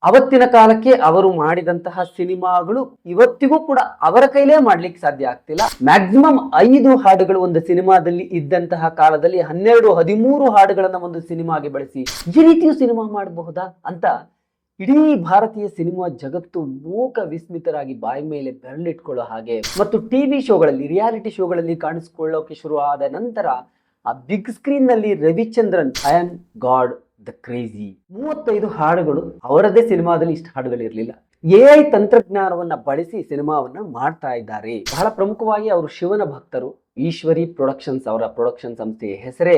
ಅವತ್ತಿನ ಕಾಲಕ್ಕೆ ಅವರು ಮಾಡಿದಂತಹ ಸಿನಿಮಾಗಳು ಇವತ್ತಿಗೂ ಕೂಡ ಅವರ ಕೈಲೇ ಮಾಡ್ಲಿಕ್ಕೆ ಸಾಧ್ಯ ಆಗ್ತಿಲ್ಲ. ಮ್ಯಾಕ್ಸಿಮಮ್ 5 ಹಾಡುಗಳು ಒಂದು ಸಿನಿಮಾದಲ್ಲಿ ಇದ್ದಂತಹ ಕಾಲದಲ್ಲಿ 12-13 ಹಾಡುಗಳನ್ನ ಒಂದು ಸಿನಿಮಾಗೆ ಬಳಸಿ ಈ ರೀತಿಯೂ ಸಿನಿಮಾ ಮಾಡಬಹುದಾ ಅಂತ ಇಡೀ ಭಾರತೀಯ ಸಿನಿಮಾ ಜಗತ್ತು ಮೂಕ ವಿಸ್ಮಿತರಾಗಿ ಬಾಯಿ ಮೇಲೆ ಬೆರಳಿಟ್ಕೊಳ್ಳೋ ಹಾಗೆ ಮತ್ತು ಟಿವಿ ಶೋಗಳಲ್ಲಿ ರಿಯಾಲಿಟಿ ಶೋಗಳಲ್ಲಿ ಕಾಣಿಸ್ಕೊಳ್ಳೋಕೆ ಶುರು ಆದ ನಂತರ ಆ ಬಿಗ್ ಸ್ಕ್ರೀನ್ ನಲ್ಲಿ Ravichandran I am god the crazy 35 ಹಾಡುಗಳು ಅವರದೇ ಸಿನಿಮಾದಲ್ಲಿ ಇಷ್ಟು ಹಾಡುಗಳು ಇರಲಿಲ್ಲ. AI ತಂತ್ರಜ್ಞಾನವನ್ನ ಬಳಸಿ ಸಿನಿಮಾವನ್ನ ಮಾಡ್ತಾ ಇದ್ದಾರೆ. ಬಹಳ ಪ್ರಮುಖವಾಗಿ ಅವರು ಶಿವನ ಭಕ್ತರು. ಈಶ್ವರಿ ಪ್ರೊಡಕ್ಷನ್ಸ್ ಅವರ ಪ್ರೊಡಕ್ಷನ್ ಸಂಸ್ಥೆಯ ಹೆಸರೇ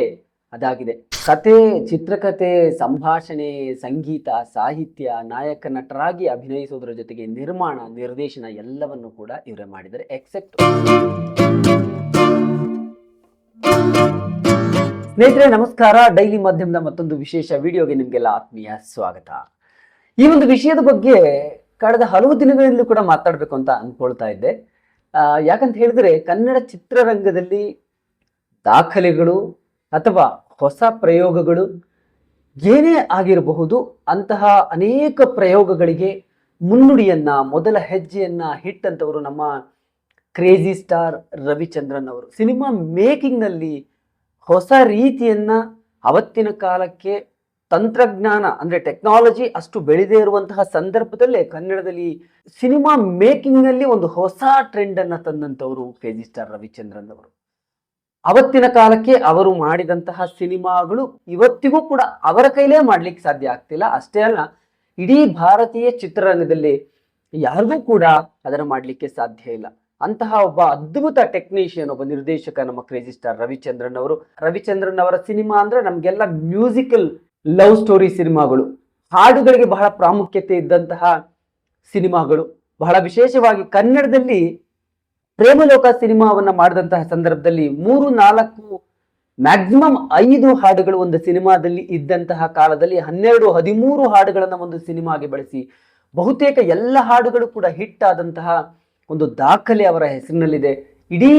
ಅದಾಗಿದೆ. ಕತೆ, ಚಿತ್ರಕಥೆ, ಸಂಭಾಷಣೆ, ಸಂಗೀತ, ಸಾಹಿತ್ಯ, ನಾಯಕ ನಟರಾಗಿ ಅಭಿನಯಿಸೋದ್ರ ಜೊತೆಗೆ ನಿರ್ಮಾಣ, ನಿರ್ದೇಶನ ಎಲ್ಲವನ್ನು ಕೂಡ ಇವರೇ ಮಾಡಿದ್ದಾರೆ. ಎಕ್ಸೆಪ್ಟ್ ಸ್ನೇಹಿತರೆ ನಮಸ್ಕಾರ. ಡೈಲಿ ಮಾಧ್ಯಮದ ಮತ್ತೊಂದು ವಿಶೇಷ ವಿಡಿಯೋಗೆ ನಿಮಗೆಲ್ಲ ಆತ್ಮೀಯ ಸ್ವಾಗತ. ಈ ಒಂದು ವಿಷಯದ ಬಗ್ಗೆ ಕಳೆದ ಹಲವು ದಿನಗಳಿಂದಲೂ ಕೂಡ ಮಾತಾಡಬೇಕು ಅಂತ ಅನ್ಕೊಳ್ತಾ ಇದ್ದೆ. ಯಾಕಂತ ಹೇಳಿದ್ರೆ ಕನ್ನಡ ಚಿತ್ರರಂಗದಲ್ಲಿ ದಾಖಲೆಗಳು ಅಥವಾ ಹೊಸ ಪ್ರಯೋಗಗಳು ಏನೇ ಆಗಿರಬಹುದು, ಅಂತಹ ಅನೇಕ ಪ್ರಯೋಗಗಳಿಗೆ ಮುನ್ನುಡಿಯನ್ನ, ಮೊದಲ ಹೆಜ್ಜೆಯನ್ನ ಹಿಟ್ಟಂತವರು ನಮ್ಮ ಕ್ರೇಜಿ ಸ್ಟಾರ್ ರವಿಚಂದ್ರನ್ ಅವರು. ಸಿನಿಮಾ ಮೇಕಿಂಗ್ ನಲ್ಲಿ ಹೊಸ ರೀತಿಯನ್ನ ಅವತ್ತಿನ ಕಾಲಕ್ಕೆ ತಂತ್ರಜ್ಞಾನ ಅಂದ್ರೆ ಟೆಕ್ನಾಲಜಿ ಅಷ್ಟು ಬೆಳೆದೇ ಇರುವಂತಹ ಸಂದರ್ಭದಲ್ಲೇ ಕನ್ನಡದಲ್ಲಿ ಸಿನಿಮಾ ಮೇಕಿಂಗ್ ನಲ್ಲಿ ಒಂದು ಹೊಸ ಟ್ರೆಂಡ್ ಅನ್ನ ತಂದಂತವರು ಕ್ರೇಜಿ ಸ್ಟಾರ್ ರವಿಚಂದ್ರನ್ ಅವರು. ಅವತ್ತಿನ ಕಾಲಕ್ಕೆ ಅವರು ಮಾಡಿದಂತಹ ಸಿನಿಮಾಗಳು ಇವತ್ತಿಗೂ ಕೂಡ ಅವರ ಕೈಲೇ ಮಾಡ್ಲಿಕ್ಕೆ ಸಾಧ್ಯ ಆಗ್ತಿಲ್ಲ. ಅಷ್ಟೇ ಅಲ್ಲ, ಇಡೀ ಭಾರತೀಯ ಚಿತ್ರರಂಗದಲ್ಲಿ ಯಾರಿಗೂ ಕೂಡ ಅದನ್ನು ಮಾಡ್ಲಿಕ್ಕೆ ಸಾಧ್ಯ ಇಲ್ಲ. ಅಂತಹ ಒಬ್ಬ ಅದ್ಭುತ ಟೆಕ್ನಿಷಿಯನ್, ಒಬ್ಬ ನಿರ್ದೇಶಕ ನಮ್ಮ ಕ್ರೇಜಿ ಸ್ಟಾರ್ ರವಿಚಂದ್ರನ್ ಅವರು. ರವಿಚಂದ್ರನ್ ಅವರ ಸಿನಿಮಾ ಅಂದ್ರೆ ನಮ್ಗೆಲ್ಲ ಮ್ಯೂಸಿಕಲ್ ಲವ್ ಸ್ಟೋರಿ ಸಿನಿಮಾಗಳು, ಹಾಡುಗಳಿಗೆ ಬಹಳ ಪ್ರಾಮುಖ್ಯತೆ ಇದ್ದಂತಹ ಸಿನಿಮಾಗಳು. ಬಹಳ ವಿಶೇಷವಾಗಿ ಕನ್ನಡದಲ್ಲಿ ಪ್ರೇಮಲೋಕ ಸಿನಿಮಾವನ್ನ ಮಾಡಿದಂತಹ ಸಂದರ್ಭದಲ್ಲಿ 3-4 ಮ್ಯಾಕ್ಸಿಮಮ್ 5 ಹಾಡುಗಳು ಒಂದು ಸಿನಿಮಾದಲ್ಲಿ ಇದ್ದಂತಹ ಕಾಲದಲ್ಲಿ 12-13 ಹಾಡುಗಳನ್ನ ಒಂದು ಸಿನಿಮಾಗೆ ಬಳಸಿ ಬಹುತೇಕ ಎಲ್ಲ ಹಾಡುಗಳು ಕೂಡ ಹಿಟ್ ಆದಂತಹ ಒಂದು ದಾಖಲೆ ಅವರ ಹೆಸರಿನಲ್ಲಿದೆ. ಇಡೀ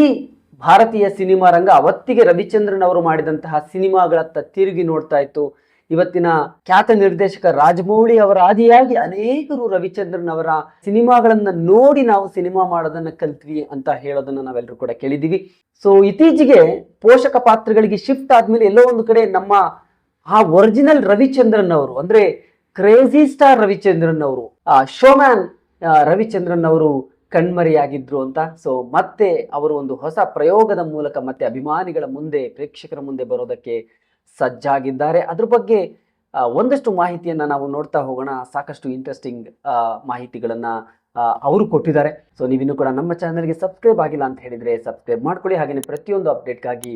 ಭಾರತೀಯ ಸಿನಿಮಾ ರಂಗ ಅವತ್ತಿಗೆ ರವಿಚಂದ್ರನ್ ಅವರು ಮಾಡಿದಂತಹ ಸಿನಿಮಾಗಳತ್ತ ತಿರುಗಿ ನೋಡ್ತಾ ಇತ್ತು. ಇವತ್ತಿನ ಖ್ಯಾತ ನಿರ್ದೇಶಕ ರಾಜಮೌಳಿ ಅವರ ಆದಿಯಾಗಿ ಅನೇಕರು ರವಿಚಂದ್ರನ್ ಅವರ ಸಿನಿಮಾಗಳನ್ನ ನೋಡಿ ನಾವು ಸಿನಿಮಾ ಮಾಡೋದನ್ನ ಕಲ್ತ್ವಿ ಅಂತ ಹೇಳೋದನ್ನ ನಾವೆಲ್ಲರೂ ಕೂಡ ಕೇಳಿದೀವಿ. ಸೊ ಇತ್ತೀಚೆಗೆ ಪೋಷಕ ಪಾತ್ರಗಳಿಗೆ ಶಿಫ್ಟ್ ಆದ್ಮೇಲೆ ಎಲ್ಲೋ ಒಂದು ಕಡೆ ನಮ್ಮ ಆ ಒರಿಜಿನಲ್ ರವಿಚಂದ್ರನ್ ಅವರು ಅಂದ್ರೆ ಕ್ರೇಜಿ ಸ್ಟಾರ್ ರವಿಚಂದ್ರನ್ ಅವರು, ಶೋಮ್ಯಾನ್ ರವಿಚಂದ್ರನ್ ಅವರು ಕಣ್ಮರೆಯಾಗಿದ್ರು ಅಂತ. ಸೊ ಮತ್ತೆ ಅವರು ಒಂದು ಹೊಸ ಪ್ರಯೋಗದ ಮೂಲಕ ಮತ್ತೆ ಅಭಿಮಾನಿಗಳ ಮುಂದೆ, ಪ್ರೇಕ್ಷಕರ ಮುಂದೆ ಬರೋದಕ್ಕೆ ಸಜ್ಜಾಗಿದ್ದಾರೆ. ಅದ್ರ ಬಗ್ಗೆ ಒಂದಷ್ಟು ಮಾಹಿತಿಯನ್ನ ನಾವು ನೋಡ್ತಾ ಹೋಗೋಣ. ಸಾಕಷ್ಟು ಇಂಟ್ರೆಸ್ಟಿಂಗ್ ಮಾಹಿತಿಗಳನ್ನ ಅವರು ಕೊಟ್ಟಿದ್ದಾರೆ. ಸೊ ನೀವಿನ್ನೂ ಕೂಡ ನಮ್ಮ ಚಾನೆಲ್ಗೆ ಸಬ್ಸ್ಕ್ರೈಬ್ ಆಗಿಲ್ಲ ಅಂತ ಹೇಳಿದ್ರೆ ಸಬ್ಸ್ಕ್ರೈಬ್ ಮಾಡ್ಕೊಳ್ಳಿ. ಹಾಗೆಯೇ ಪ್ರತಿಯೊಂದು ಅಪ್ಡೇಟ್ಗಾಗಿ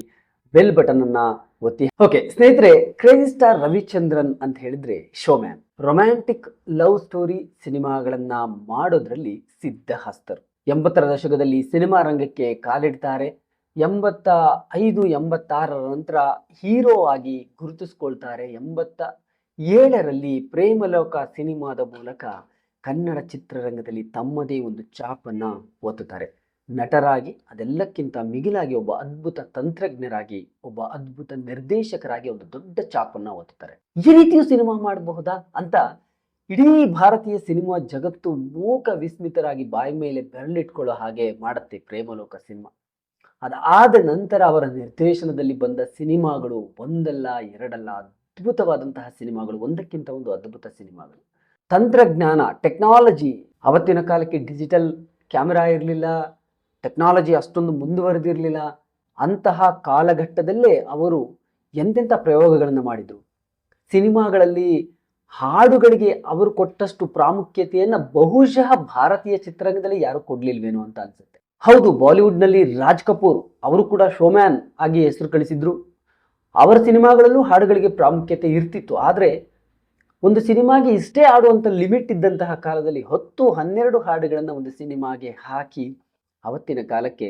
ಬೆಲ್ ಬಟನ್ ಅನ್ನ ಒತ್ತಿ. ಓಕೆ ಸ್ನೇಹಿತರೆ, ಕ್ರೇಜಿ ಸ್ಟಾರ್ ರವಿಚಂದ್ರನ್ ಅಂತ ಹೇಳಿದ್ರೆ ಶೋಮ್ಯಾನ್, ರೊಮ್ಯಾಂಟಿಕ್ ಲವ್ ಸ್ಟೋರಿ ಸಿನಿಮಾಗಳನ್ನ ಮಾಡೋದ್ರಲ್ಲಿ ಸಿದ್ಧಹಸ್ತರು. 80ರ ದಶಕದಲ್ಲಿ ಸಿನಿಮಾ ರಂಗಕ್ಕೆ ಕಾಲಿಡ್ತಾರೆ. 85-86ರ ನಂತರ ಹೀರೋ ಆಗಿ ಗುರುತಿಸ್ಕೊಳ್ತಾರೆ. 87ರಲ್ಲಿ ಪ್ರೇಮಲೋಕ ಸಿನಿಮಾದ ಮೂಲಕ ಕನ್ನಡ ಚಿತ್ರರಂಗದಲ್ಲಿ ತಮ್ಮದೇ ಒಂದು ಛಾಪನ್ನ ಒತ್ತುತ್ತಾರೆ. ನಟರಾಗಿ, ಅದೆಲ್ಲಕ್ಕಿಂತ ಮಿಗಿಲಾಗಿ ಒಬ್ಬ ಅದ್ಭುತ ತಂತ್ರಜ್ಞರಾಗಿ, ಒಬ್ಬ ಅದ್ಭುತ ನಿರ್ದೇಶಕರಾಗಿ ಒಂದು ದೊಡ್ಡ ಛಾಪನ್ನ ಒತ್ತುತ್ತಾರೆ. ಈ ರೀತಿಯೂ ಸಿನಿಮಾ ಮಾಡಬಹುದಾ ಅಂತ ಇಡೀ ಭಾರತೀಯ ಸಿನಿಮಾ ಜಗತ್ತು ಮೂಕ ವಿಸ್ಮಿತರಾಗಿ ಬಾಯಿ ಮೇಲೆ ಬೆರಳಿಟ್ಕೊಳ್ಳೋ ಹಾಗೆ ಮಾಡುತ್ತೆ ಪ್ರೇಮಲೋಕ ಸಿನಿಮಾ. ಅದಾದ ನಂತರ ಅವರ ನಿರ್ದೇಶನದಲ್ಲಿ ಬಂದ ಸಿನಿಮಾಗಳು ಒಂದಲ್ಲ ಎರಡಲ್ಲ ಅದ್ಭುತವಾದಂತಹ ಸಿನಿಮಾಗಳು, ಒಂದಕ್ಕಿಂತ ಒಂದು ಅದ್ಭುತ ಸಿನಿಮಾಗಳು. ತಂತ್ರಜ್ಞಾನ, ಟೆಕ್ನಾಲಜಿ, ಅವತ್ತಿನ ಕಾಲಕ್ಕೆ ಡಿಜಿಟಲ್ ಕ್ಯಾಮೆರಾ ಇರಲಿಲ್ಲ, ಟೆಕ್ನಾಲಜಿ ಅಷ್ಟೊಂದು ಮುಂದುವರೆದಿರಲಿಲ್ಲ. ಅಂತಹ ಕಾಲಘಟ್ಟದಲ್ಲೇ ಅವರು ಎಂತೆಂಥ ಪ್ರಯೋಗಗಳನ್ನು ಮಾಡಿದರು. ಸಿನಿಮಾಗಳಲ್ಲಿ ಹಾಡುಗಳಿಗೆ ಅವರು ಕೊಟ್ಟಷ್ಟು ಪ್ರಾಮುಖ್ಯತೆಯನ್ನು ಬಹುಶಃ ಭಾರತೀಯ ಚಿತ್ರರಂಗದಲ್ಲಿ ಯಾರು ಕೊಡ್ಲಿಲ್ವೇನೋ ಅಂತ ಅನ್ಸುತ್ತೆ. ಹೌದು, ಬಾಲಿವುಡ್ನಲ್ಲಿ ರಾಜ್ ಕಪೂರ್ ಅವರು ಕೂಡ ಶೋಮ್ಯಾನ್ ಆಗಿ ಹೆಸರು ಗಳಿಸಿದ್ರು. ಅವರ ಸಿನಿಮಾಗಳಲ್ಲೂ ಹಾಡುಗಳಿಗೆ ಪ್ರಾಮುಖ್ಯತೆ ಇರ್ತಿತ್ತು. ಆದರೆ ಒಂದು ಸಿನಿಮಾಗೆ ಇಷ್ಟೇ ಆಡುವಂಥ ಲಿಮಿಟ್ ಇದ್ದಂತಹ ಕಾಲದಲ್ಲಿ 10-12 ಹಾಡುಗಳನ್ನು ಒಂದು ಸಿನಿಮಾಗೆ ಹಾಕಿ ಅವತ್ತಿನ ಕಾಲಕ್ಕೆ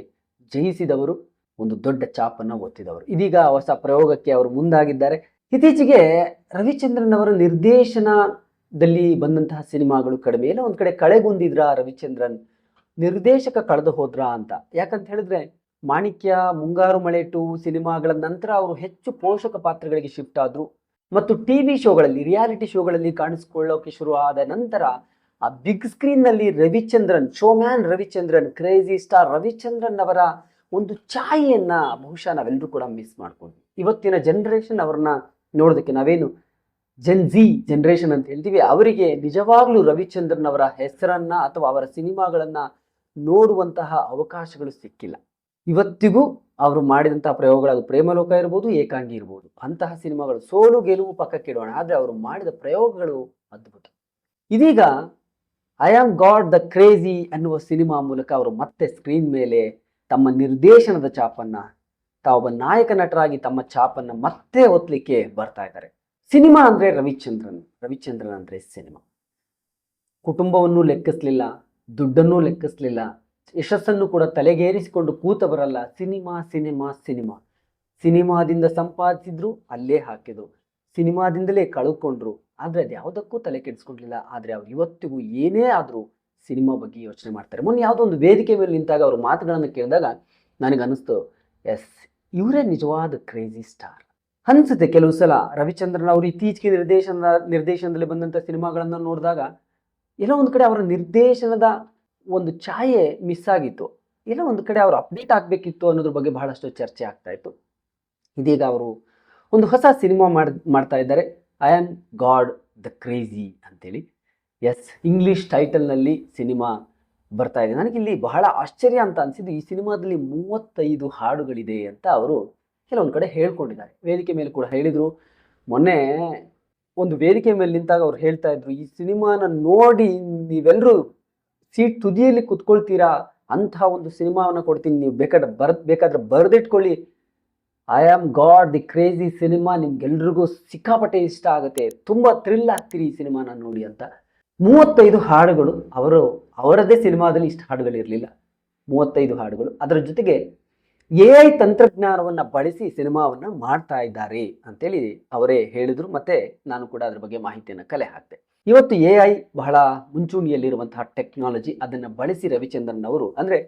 ಜಯಿಸಿದವರು, ಒಂದು ದೊಡ್ಡ ಛಾಪನ್ನು ಒತ್ತಿದವರು. ಇದೀಗ ಹೊಸ ಪ್ರಯೋಗಕ್ಕೆ ಅವರು ಮುಂದಾಗಿದ್ದಾರೆ. ಇತ್ತೀಚೆಗೆ ರವಿಚಂದ್ರನ್ ಅವರ ನಿರ್ದೇಶನದಲ್ಲಿ ಬಂದಂತಹ ಸಿನಿಮಾಗಳು ಕಡಿಮೆ. ಇಲ್ಲ ಒಂದು ಕಡೆ ಕಳೆಗುಂದಿದ್ರ ರವಿಚಂದ್ರನ್, ನಿರ್ದೇಶಕ ಕಳೆದು ಹೋದ್ರ ಅಂತ. ಯಾಕಂತ ಹೇಳಿದ್ರೆ ಮಾಣಿಕ್ಯ, ಮುಂಗಾರು ಮಳೆ 2 ಸಿನಿಮಾಗಳ ನಂತರ ಅವರು ಹೆಚ್ಚು ಪೋಷಕ ಪಾತ್ರಗಳಿಗೆ ಶಿಫ್ಟ್ ಆದ್ರು. ಮತ್ತು ಟಿವಿ ಶೋಗಳಲ್ಲಿ, ರಿಯಾಲಿಟಿ ಶೋಗಳಲ್ಲಿ ಕಾಣಿಸಿಕೊಳ್ಳೋಕೆ ಶುರು ಆದ ನಂತರ ಆ ಬಿಗ್ ಸ್ಕ್ರೀನ್ ನಲ್ಲಿ Ravichandran, showman Ravichandran, crazy star Ravichandran ಅವರ ಒಂದು ಛಾಯೆಯನ್ನ ಬಹುಶಃ ನಾವೆಲ್ಲರೂ ಕೂಡ ಮಿಸ್ ಮಾಡ್ಕೊಂಡ್ವಿ. ಇವತ್ತಿನ ಜನರೇಷನ್ ಅವ್ರನ್ನ ನೋಡೋದಕ್ಕೆ, ನಾವೇನು ಜೆನ್ ಜಿ ಜನರೇಷನ್ ಅಂತ ಹೇಳ್ತೀವಿ, ಅವರಿಗೆ ನಿಜವಾಗ್ಲೂ ರವಿಚಂದ್ರನ್ ಅವರ ಹೆಸರನ್ನ ಅಥವಾ ಅವರ ಸಿನಿಮಾಗಳನ್ನ ನೋಡುವಂತಹ ಅವಕಾಶಗಳು ಸಿಕ್ಕಿಲ್ಲ. ಇವತ್ತಿಗೂ ಅವರು ಮಾಡಿದಂತಹ ಪ್ರಯೋಗಗಳು, ಅದು ಪ್ರೇಮಲೋಕ ಇರ್ಬೋದು, ಏಕಾಂಗಿ ಇರ್ಬೋದು, ಅಂತಹ ಸಿನಿಮಾಗಳು ಸೋಲು ಗೆಲುವು ಪಕ್ಕಕ್ಕಿಡೋಣ, ಆದ್ರೆ ಅವರು ಮಾಡಿದ ಪ್ರಯೋಗಗಳು ಅದ್ಭುತ. ಇದೀಗ I am god the crazy ಅನ್ನುವ ಸಿನಿಮಾ ಮೂಲಕ ಅವರು ಮತ್ತೆ ಸ್ಕ್ರೀನ್ ಮೇಲೆ ತಮ್ಮ ನಿರ್ದೇಶನದ ಛಾಪನ್ನ, ತಾವೊಬ್ಬ ನಾಯಕ ನಟರಾಗಿ ತಮ್ಮ ಛಾಪನ್ನ ಮತ್ತೆ ಒತ್ತಲಿಕ್ಕೆ ಬರ್ತಾ ಇದ್ದಾರೆ. ಸಿನಿಮಾ ಅಂದ್ರೆ ರವಿಚಂದ್ರನ್, ರವಿಚಂದ್ರನ್ ಅಂದ್ರೆ ಸಿನಿಮಾ. ಕುಟುಂಬವನ್ನು ಲೆಕ್ಕಿಸ್ಲಿಲ್ಲ, ದುಡ್ಡನ್ನು ಲೆಕ್ಕಿಸ್ಲಿಲ್ಲ, ಯಶಸ್ಸನ್ನು ಕೂಡ ತಲೆಗೇರಿಸಿಕೊಂಡು ಕೂತವರಲ್ಲ. ಸಿನಿಮಾ ಸಿನಿಮಾ ಸಿನಿಮಾ, ಸಿನಿಮಾದಿಂದ ಸಂಪಾದಿಸಿದ್ರು, ಅಲ್ಲೇ ಹಾಕಿದ್ರು, ಸಿನಿಮಾದಿಂದಲೇ ಕಳ್ಕೊಂಡ್ರು. ಆದ್ರೆ ಅದು ಯಾವುದಕ್ಕೂ ತಲೆ ಕೆಡಿಸ್ಕೊಂಡಿಲ್ಲ. ಆದ್ರೆ ಅವ್ರು ಇವತ್ತಿಗೂ ಏನೇ ಆದ್ರೂ ಸಿನಿಮಾ ಬಗ್ಗೆ ಯೋಚನೆ ಮಾಡ್ತಾರೆ. ಮೊನ್ನೆ ಯಾವುದೋ ಒಂದು ವೇದಿಕೆ ಮೇಲೆ ನಿಂತಾಗ ಅವ್ರ ಮಾತುಗಳನ್ನು ಕೇಳಿದಾಗ ನನಗನ್ನಿಸ್ತು, ಎಸ್, ಇವರೇ ನಿಜವಾದ ಕ್ರೇಜಿ ಸ್ಟಾರ್ ಅನ್ಸುತ್ತೆ. ಕೆಲವು ಸಲ ರವಿಚಂದ್ರನ್ ಅವರು ಇತ್ತೀಚೆಗೆ ನಿರ್ದೇಶನದಲ್ಲಿ ಬಂದಂಥ ಸಿನಿಮಾಗಳನ್ನು ನೋಡಿದಾಗ ಎಲ್ಲೋ ಒಂದು ಕಡೆ ಅವರ ನಿರ್ದೇಶನದ ಒಂದು ಛಾಯೆ ಮಿಸ್ ಆಗಿತ್ತು, ಎಲ್ಲೋ ಒಂದು ಕಡೆ ಅವರು ಅಪ್ಡೇಟ್ ಆಗಬೇಕಿತ್ತು ಅನ್ನೋದ್ರ ಬಗ್ಗೆ ಬಹಳಷ್ಟು ಚರ್ಚೆ ಆಗ್ತಾ ಇತ್ತು. ಇದೀಗ ಅವರು ಒಂದು ಹೊಸ ಸಿನಿಮಾ ಮಾಡ್ತಾ ಇದ್ದಾರೆ, I am god the crazy ಅಂತೇಳಿ. ಎಸ್, ಇಂಗ್ಲಿಷ್ ಟೈಟಲ್ನಲ್ಲಿ ಸಿನಿಮಾ ಬರ್ತಾ ಇದೆ. ನನಗಿಲ್ಲಿ ಬಹಳ ಆಶ್ಚರ್ಯ ಅಂತ ಅನಿಸಿದ್ದು, ಈ ಸಿನಿಮಾದಲ್ಲಿ 35 ಹಾಡುಗಳಿದೆ ಅಂತ ಅವರು ಕೆಲವೊಂದು ಕಡೆ ಹೇಳ್ಕೊಂಡಿದ್ದಾರೆ. ವೇದಿಕೆ ಮೇಲೆ ಕೂಡ ಹೇಳಿದರು. ಮೊನ್ನೆ ಒಂದು ವೇದಿಕೆ ಮೇಲೆ ನಿಂತಾಗ ಅವ್ರು ಹೇಳ್ತಾ ಇದ್ರು, ಈ ಸಿನಿಮಾನ ನೋಡಿ ನೀವೆಲ್ಲರೂ ಸೀಟ್ ತುದಿಯಲ್ಲಿ ಕುತ್ಕೊಳ್ತೀರಾ, ಅಂತಹ ಒಂದು ಸಿನಿಮಾವನ್ನು ಕೊಡ್ತೀನಿ, ನೀವು ಬೇಕಾದ್ರೆ ಬರೆದಿಟ್ಕೊಳ್ಳಿ, I am God the crazy cinema ನಿಮ್ಗೆಲ್ರಿಗೂ ಸಿಕ್ಕಾಪಟ್ಟೆ ಇಷ್ಟ ಆಗುತ್ತೆ, ತುಂಬ ಥ್ರಿಲ್ ಆಗ್ತೀರಿ ಈ ಸಿನಿಮಾನ ನೋಡಿ ಅಂತ. 35 ಹಾಡುಗಳು, ಅವರದೇ ಸಿನಿಮಾದಲ್ಲಿ ಇಷ್ಟು ಹಾಡುಗಳಿರಲಿಲ್ಲ, 35 ಹಾಡುಗಳು. ಅದರ ಜೊತೆಗೆ AI ತಂತ್ರಜ್ಞಾನವನ್ನು ಬಳಸಿ ಸಿನಿಮಾವನ್ನು ಮಾಡ್ತಾ ಇದ್ದಾರೆ ಅಂತೇಳಿ ಅವರೇ ಹೇಳಿದರು. ಮತ್ತೆ ನಾನು ಕೂಡ ಅದ್ರ ಬಗ್ಗೆ ಮಾಹಿತಿಯನ್ನು ಕಲೆ ಹಾಕ್ತೆ. ಇವತ್ತು AI ಬಹಳ ಮುಂಚೂಣಿಯಲ್ಲಿರುವಂತಹ ಟೆಕ್ನಾಲಜಿ, ಅದನ್ನು ಬಳಸಿ ರವಿಚಂದ್ರನ್ ಅವರು, ಅಂದರೆ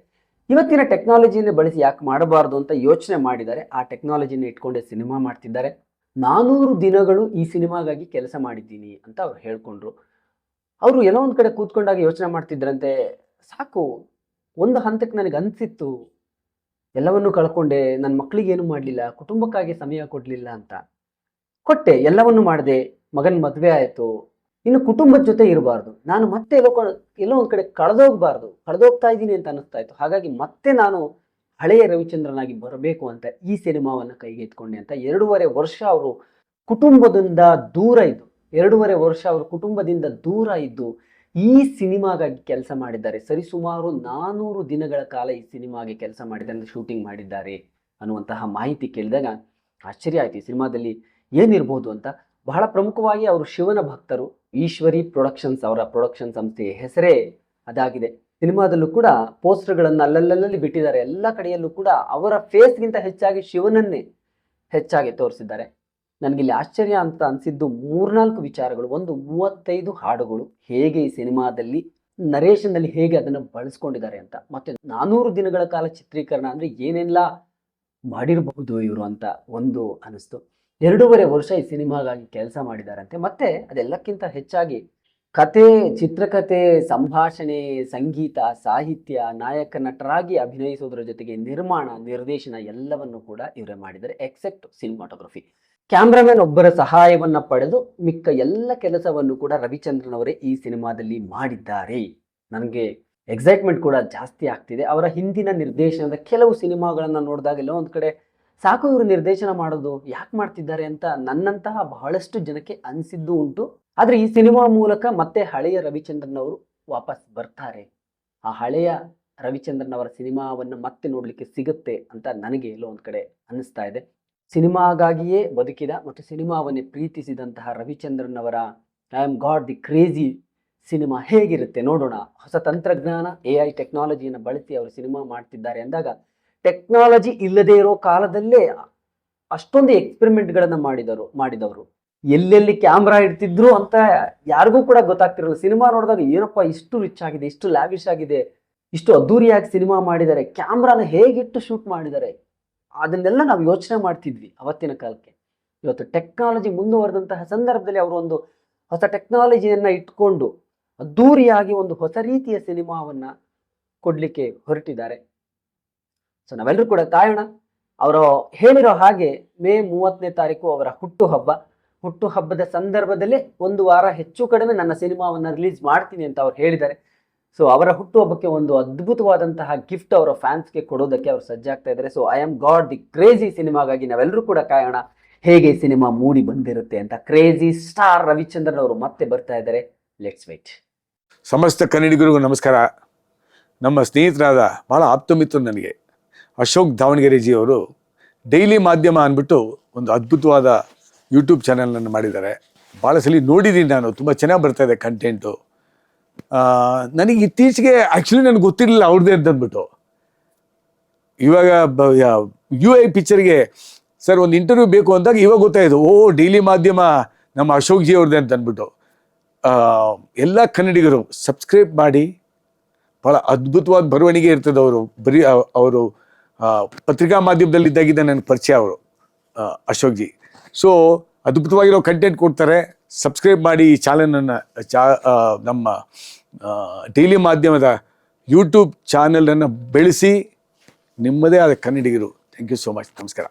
ಇವತ್ತಿನ ಟೆಕ್ನಾಲಜಿಯನ್ನು ಬಳಸಿ ಯಾಕೆ ಮಾಡಬಾರ್ದು ಅಂತ ಯೋಚನೆ ಮಾಡಿದ್ದಾರೆ. ಆ ಟೆಕ್ನಾಲಜಿನ ಇಟ್ಕೊಂಡೆ ಸಿನಿಮಾ ಮಾಡ್ತಿದ್ದಾರೆ. 400 ದಿನಗಳು ಈ ಸಿನಿಮಾಗಾಗಿ ಕೆಲಸ ಮಾಡಿದ್ದೀನಿ ಅಂತ ಅವ್ರು ಹೇಳ್ಕೊಂಡ್ರು. ಅವರು ಎಲ್ಲೋ ಒಂದು ಕಡೆ ಕೂತ್ಕೊಂಡಾಗ ಯೋಚನೆ ಮಾಡ್ತಿದ್ರಂತೆ, ಸಾಕು, ಒಂದು ಹಂತಕ್ಕೆ ನನಗೆ ಅನಿಸಿತ್ತು ಎಲ್ಲವನ್ನೂ ಕಳ್ಕೊಂಡೆ, ನನ್ನ ಮಕ್ಕಳಿಗೆ ಏನು ಮಾಡಲಿಲ್ಲ, ಕುಟುಂಬಕ್ಕಾಗಿ ಸಮಯ ಕೊಡಲಿಲ್ಲ ಅಂತ. ಕೊಟ್ಟೆ, ಎಲ್ಲವನ್ನೂ ಮಾಡಿದೆ, ಮಗನ ಮದುವೆ ಆಯಿತು, ಇನ್ನು ಕುಟುಂಬದ ಜೊತೆ ಇರಬಾರ್ದು, ನಾನು ಮತ್ತೆ ಎಲ್ಲೋ ಒಂದು ಕಡೆ ಕಳೆದೋಗ್ತಾ ಇದ್ದೀನಿ ಅಂತ ಅನ್ನಿಸ್ತಾ ಇತ್ತು. ಹಾಗಾಗಿ ಮತ್ತೆ ನಾನು ಹಳೆಯ ರವಿಚಂದ್ರನಾಗಿ ಬರಬೇಕು ಅಂತ ಈ ಸಿನಿಮಾವನ್ನು ಕೈಗೆ ಎತ್ಕೊಂಡೆ ಅಂತ 2.5 ವರ್ಷ ಅವರು ಕುಟುಂಬದಿಂದ ದೂರ ಇದ್ದು ಈ ಸಿನಿಮಾಗಾಗಿ ಕೆಲಸ ಮಾಡಿದ್ದಾರೆ. ಸರಿಸುಮಾರು 400 ದಿನಗಳ ಕಾಲ ಈ ಸಿನಿಮಾಗೆ ಕೆಲಸ ಮಾಡಿದ್ದಾರೆ, ಶೂಟಿಂಗ್ ಮಾಡಿದ್ದಾರೆ ಅನ್ನುವಂತಹ ಮಾಹಿತಿ ಕೇಳಿದಾಗ ಆಶ್ಚರ್ಯ ಆಯ್ತು. ಈ ಸಿನಿಮಾದಲ್ಲಿ ಏನಿರ್ಬೋದು ಅಂತ. ಬಹಳ ಪ್ರಮುಖವಾಗಿ ಅವರು ಶಿವನ ಭಕ್ತರು. ಈಶ್ವರಿ ಪ್ರೊಡಕ್ಷನ್ಸ್ ಅವರ ಪ್ರೊಡಕ್ಷನ್ ಸಂಸ್ಥೆಯ ಹೆಸರೇ ಅದಾಗಿದೆ. ಸಿನಿಮಾದಲ್ಲೂ ಕೂಡ ಪೋಸ್ಟರ್ಗಳನ್ನು ಅಲ್ಲಲ್ಲಿ ಬಿಟ್ಟಿದ್ದಾರೆ. ಎಲ್ಲ ಕಡೆಯಲ್ಲೂ ಕೂಡ ಅವರ ಫೇಸ್ಗಿಂತ ಹೆಚ್ಚಾಗಿ ಶಿವನನ್ನೇ ಹೆಚ್ಚಾಗಿ ತೋರಿಸಿದ್ದಾರೆ. ನನಗಿಲ್ಲಿ ಆಶ್ಚರ್ಯ ಅಂತ ಅನಿಸಿದ್ದು 3-4 ವಿಚಾರಗಳು. ಒಂದು, 35 ಹಾಡುಗಳು ಹೇಗೆ ಈ ಸಿನಿಮಾದಲ್ಲಿ ನರೇಶನ್ನಲ್ಲಿ ಹೇಗೆ ಅದನ್ನು ಬಳಸ್ಕೊಂಡಿದ್ದಾರೆ ಅಂತ. ಮತ್ತೆ 400 ದಿನಗಳ ಕಾಲ ಚಿತ್ರೀಕರಣ ಅಂದರೆ ಏನೆಲ್ಲ ಮಾಡಿರಬಹುದು ಇವರು ಅಂತ ಒಂದು ಅನಿಸ್ತು. 2.5 ವರ್ಷ ಈ ಸಿನಿಮಾಗಾಗಿ ಕೆಲಸ ಮಾಡಿದಾರಂತೆ. ಮತ್ತೆ ಅದೆಲ್ಲಕ್ಕಿಂತ ಹೆಚ್ಚಾಗಿ ಕತೆ, ಚಿತ್ರಕಥೆ, ಸಂಭಾಷಣೆ, ಸಂಗೀತ, ಸಾಹಿತ್ಯ, ನಾಯಕ ನಟರಾಗಿ ಅಭಿನಯಿಸೋದ್ರ ಜೊತೆಗೆ ನಿರ್ಮಾಣ, ನಿರ್ದೇಶನ ಎಲ್ಲವನ್ನು ಕೂಡ ಇವರೇ ಮಾಡಿದ್ದಾರೆ, ಎಕ್ಸೆಪ್ಟ್ ಸಿನಿಮಾಟೋಗ್ರಫಿ. ಕ್ಯಾಮ್ರಾಮನ್ ಒಬ್ಬರ ಸಹಾಯವನ್ನ ಪಡೆದು ಮಿಕ್ಕ ಎಲ್ಲ ಕೆಲಸವನ್ನು ಕೂಡ ರವಿಚಂದ್ರನ್ ಅವರೇ ಈ ಸಿನಿಮಾದಲ್ಲಿ ಮಾಡಿದ್ದಾರೆ. ನನಗೆ ಎಕ್ಸೈಟ್ಮೆಂಟ್ ಕೂಡ ಜಾಸ್ತಿ ಆಗ್ತಿದೆ. ಅವರ ಹಿಂದಿನ ನಿರ್ದೇಶನದ ಕೆಲವು ಸಿನಿಮಾಗಳನ್ನು ನೋಡಿದಾಗ ಎಲ್ಲೋ ಒಂದು ಕಡೆ ಸಾಕು, ಇವರು ನಿರ್ದೇಶನ ಮಾಡೋದು ಯಾಕೆ ಮಾಡ್ತಿದ್ದಾರೆ ಅಂತ ನನ್ನಂತಹ ಬಹಳಷ್ಟು ಜನಕ್ಕೆ ಅನಿಸಿದ್ದು ಉಂಟು. ಆದರೆ ಈ ಸಿನಿಮಾ ಮೂಲಕ ಮತ್ತೆ ಹಳೆಯ ರವಿಚಂದ್ರನ್ ಅವರು ವಾಪಸ್ ಬರ್ತಾರೆ. ಆ ಹಳೆಯ ರವಿಚಂದ್ರನ್ ಅವರ ಸಿನಿಮಾವನ್ನು ಮತ್ತೆ ನೋಡಲಿಕ್ಕೆ ಸಿಗುತ್ತೆ ಅಂತ ನನಗೆ ಎಲ್ಲೋ ಒಂದು ಕಡೆ ಅನ್ನಿಸ್ತಾ ಇದೆ. ಸಿನಿಮಾಗಾಗಿಯೇ ಬದುಕಿದ ಮತ್ತು ಸಿನಿಮಾವನ್ನೇ ಪ್ರೀತಿಸಿದಂತಹ ರವಿಚಂದ್ರನ್ ಅವರ I am God the crazy cinema ಹೇಗಿರುತ್ತೆ ನೋಡೋಣ. ಹೊಸ ತಂತ್ರಜ್ಞಾನ, AI ಟೆಕ್ನಾಲಜಿಯನ್ನು ಬಳಸಿ ಅವರು ಸಿನಿಮಾ ಮಾಡ್ತಿದ್ದಾರೆ ಅಂದಾಗ, ಟೆಕ್ನಾಲಜಿ ಇಲ್ಲದೇ ಇರೋ ಕಾಲದಲ್ಲೇ ಅಷ್ಟೊಂದು ಎಕ್ಸ್ಪೆರಿಮೆಂಟ್ಗಳನ್ನು ಮಾಡಿದವರು ಎಲ್ಲೆಲ್ಲಿ ಕ್ಯಾಮ್ರಾ ಇಡ್ತಿದ್ರು ಅಂತ ಯಾರಿಗೂ ಕೂಡ ಗೊತ್ತಾಗ್ತಿರಲ್ಲ. ಸಿನಿಮಾ ನೋಡಿದಾಗ ಏನಪ್ಪ ಇಷ್ಟು ರಿಚ್ ಆಗಿದೆ, ಇಷ್ಟು ಲ್ಯಾವಿಶ್ ಆಗಿದೆ, ಇಷ್ಟು ಅದ್ದೂರಿಯಾಗಿ ಸಿನಿಮಾ ಮಾಡಿದ್ದಾರೆ, ಕ್ಯಾಮ್ರಾನ ಹೇಗಿಟ್ಟು ಶೂಟ್ ಮಾಡಿದ್ದಾರೆ, ಅದನ್ನೆಲ್ಲ ನಾವು ಯೋಚನೆ ಮಾಡ್ತಿದ್ವಿ ಅವತ್ತಿನ ಕಾಲಕ್ಕೆ. ಇವತ್ತು ಟೆಕ್ನಾಲಜಿ ಮುಂದುವರೆದಂತಹ ಸಂದರ್ಭದಲ್ಲಿ ಅವರು ಒಂದು ಹೊಸ ಟೆಕ್ನಾಲಜಿಯನ್ನು ಇಟ್ಕೊಂಡು ಅದ್ದೂರಿಯಾಗಿ ಒಂದು ಹೊಸ ರೀತಿಯ ಸಿನಿಮಾವನ್ನು ಕೊಡಲಿಕ್ಕೆ ಹೊರಟಿದ್ದಾರೆ. ಸೊ ನಾವೆಲ್ಲರೂ ಕೂಡ ಕಾಯೋಣ. ಅವರು ಹೇಳಿರೋ ಹಾಗೆ ಮೇ 30ನೇ ತಾರೀಕು ಅವರ ಹುಟ್ಟುಹಬ್ಬದ ಸಂದರ್ಭದಲ್ಲೇ ಒಂದು ವಾರ ಹೆಚ್ಚು ಕಡಿಮೆ ನನ್ನ ಸಿನಿಮಾವನ್ನು ರಿಲೀಸ್ ಮಾಡ್ತೀನಿ ಅಂತ ಅವ್ರು ಹೇಳಿದ್ದಾರೆ. ಸೊ ಅವರ ಹುಟ್ಟುಹಬ್ಬಕ್ಕೆ ಒಂದು ಅದ್ಭುತವಾದಂತಹ ಗಿಫ್ಟ್ ಅವರ ಫ್ಯಾನ್ಸ್ಗೆ ಕೊಡೋದಕ್ಕೆ ಅವರು ಸಜ್ಜಾಗ್ತಾ ಇದ್ದಾರೆ. So I am God the crazy ಸಿನಿಮಾಗಾಗಿ ನಾವೆಲ್ಲರೂ ಕೂಡ ಕಾಯೋಣ ಹೇಗೆ ಸಿನಿಮಾ ಮೂಡಿ ಬಂದಿರುತ್ತೆ ಅಂತ. ಕ್ರೇಜಿ ಸ್ಟಾರ್ ರವಿಚಂದ್ರನ್ ಅವರು ಮತ್ತೆ ಬರ್ತಾ ಇದ್ದಾರೆ. Let's wait. ಸಮಸ್ತ ಕನ್ನಡಿಗರಿಗೂ ನಮಸ್ಕಾರ. ನಮ್ಮ ಸ್ನೇಹಿತರಾದ ಭಾಳ ಆಪ್ತಮಿತ್ರರು ನನಗೆ ಅಶೋಕ್ ದಾವಣಗೆರೆಜಿ ಅವರು ಡೈಲಿ ಮಾಧ್ಯಮ ಅಂದ್ಬಿಟ್ಟು ಒಂದು ಅದ್ಭುತವಾದ ಯೂಟ್ಯೂಬ್ ಚಾನಲ್ನನ್ನು ಮಾಡಿದ್ದಾರೆ. ಭಾಳ ಸಲ ನೋಡಿದ್ದೀನಿ ನಾನು, ತುಂಬ ಚೆನ್ನಾಗಿ ಬರ್ತಾ ಇದೆ ಕಂಟೆಂಟು. ನನಗೆ ಇತ್ತೀಚೆಗೆ ಆ್ಯಕ್ಚುಲಿ ನನಗೆ ಗೊತ್ತಿರಲಿಲ್ಲ ಅವ್ರದ್ದೇ ಅಂತಂದ್ಬಿಟ್ಟು. ಇವಾಗ UI ಪಿಕ್ಚರ್ಗೆ ಸರ್ ಒಂದು ಇಂಟರ್ವ್ಯೂ ಬೇಕು ಅಂದಾಗ ಇವಾಗ ಗೊತ್ತಾಯಿತು, ಡೈಲಿ ಮಾಧ್ಯಮ ನಮ್ಮ ಅಶೋಕ್ ಜಿ ಅವ್ರದ್ದೇ ಅಂತ ಅಂದ್ಬಿಟ್ಟು. ಎಲ್ಲ ಕನ್ನಡಿಗರು ಸಬ್ಸ್ಕ್ರೈಬ್ ಮಾಡಿ. ಭಾಳ ಅದ್ಭುತವಾದ ಬರವಣಿಗೆ ಇರ್ತದೆ. ಅವರು ಪತ್ರಿಕಾ ಮಾಧ್ಯಮದಲ್ಲಿ ಇದ್ದಾಗಿದ್ದ ನನಗೆ ಪರಿಚಯ ಅವರು ಅಶೋಕ್ ಜಿ. ಸೊ ಅದ್ಭುತವಾಗಿರೋ ಕಂಟೆಂಟ್ ಕೊಡ್ತಾರೆ. ಸಬ್ಸ್ಕ್ರೈಬ್ ಮಾಡಿ ಈ ಚಾನಲನ್ನು, ನಮ್ಮ ಡೈಲಿ ಮಾಧ್ಯಮದ ಯೂಟ್ಯೂಬ್ ಚಾನಲನ್ನು ಬೆಳೆಸಿ ನಿಮ್ಮದೇ ಆದ ಕನ್ನಡಿಗರು. Thank you so much. ನಮಸ್ಕಾರ.